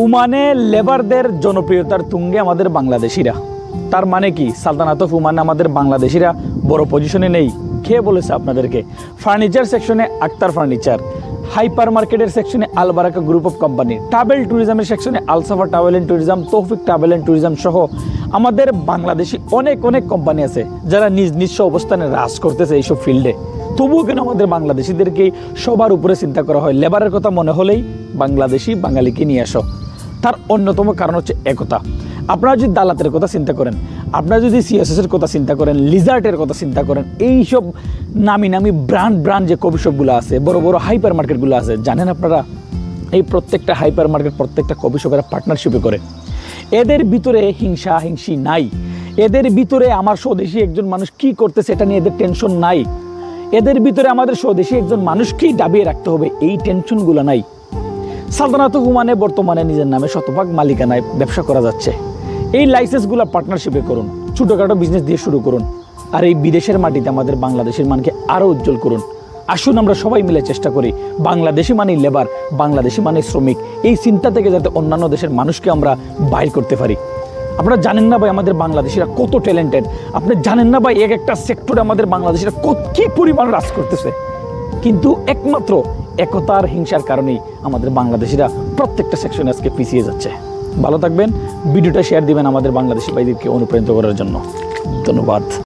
ওমানে লেবারদের জনপ্রিয়তার তুঙ্গে আমাদের বাংলাদেশিরা। তার মানে কি সালতানাত অফ ওমানে আমাদের বাংলাদেশিরা বড় পজিশনে নেই? কে বলেছে আপনাদেরকে? ফার্নিচার সেকশনে আক্তার ফার্নিচার, হাইপার মার্কেটের সেকশনে আল বারাকা গ্রুপ অফ কোম্পানি, ট্রাভেল ট্যুরিজমের সেকশনে আলসাফা ট্রাভেল অ্যান্ড ট্যুরিজম, তৌফিক ট্রাভেল অ্যান্ড ট্যুরিজম সহ আমাদের বাংলাদেশি অনেক অনেক কোম্পানি আছে যারা নিজ নিজ অবস্থানে রাজ করতেছে এইসব ফিল্ডে। তবুও কেন আমাদের বাংলাদেশিদেরকে সবার উপরে চিন্তা করা হয়? লেবারের কথা মনে হলেই বাংলাদেশি বাঙালিকে নিয়ে আসো। তার অন্যতম কারণ হচ্ছে একতা। আপনারা যদি দালাতের কথা চিন্তা করেন, আপনারা যদি সিএসএসের কথা চিন্তা করেন, লিজার্টের কথা চিন্তা করেন, এইসব নামি নামি ব্র্যান্ড যে কফি শপগুলো আছে, বড় বড় হাইপার মার্কেটগুলো আছে, জানেন আপনারা এই প্রত্যেকটা হাইপার মার্কেট, প্রত্যেকটা কফি শপেরা পার্টনারশিপে করে। এদের ভিতরে হিংসা হিংসি নাই। এদের ভিতরে আমার স্বদেশি একজন মানুষ কি করতেছে এটা নিয়ে এদের টেনশন নাই। এদের ভিতরে আমাদের স্বদেশি একজন মানুষকেই দাবিয়ে রাখতে হবে, এই টেনশনগুলো নাই। সালতানাত অফ ওমানে বর্তমানে নিজের নামে শতভাগ মালিকানায় ব্যবসা করা যাচ্ছে। এই লাইসেন্সগুলো পার্টনারশিপে করুন, ছোটোখাটো বিজনেস দিয়ে শুরু করুন, আর এই বিদেশের মাটিতে আমাদের বাংলাদেশের মানকে আরও উজ্জ্বল করুন। আসুন আমরা সবাই মিলে চেষ্টা করি, বাংলাদেশি মানে লেবার, বাংলাদেশি মানে শ্রমিক, এই চিন্তা থেকে যাতে অন্যান্য দেশের মানুষকে আমরা বাইর করতে পারি। আপনারা জানেন না ভাই আমাদের বাংলাদেশিরা কত ট্যালেন্টেড? আপনি জানেন না ভাই এক একটা সেক্টরে আমাদের বাংলাদেশিরা কী পরিমাণ রাজ করতেছে? কিন্তু একমাত্র একতার হিংসার কারণেই আমাদের বাংলাদেশিরা প্রত্যেকটা সেকশনে আজকে পিছিয়ে যাচ্ছে। ভালো থাকবেন, ভিডিওটা শেয়ার দিবেন আমাদের বাংলাদেশি ভাইদেরকে অনুপ্রাণিত করার জন্য। ধন্যবাদ।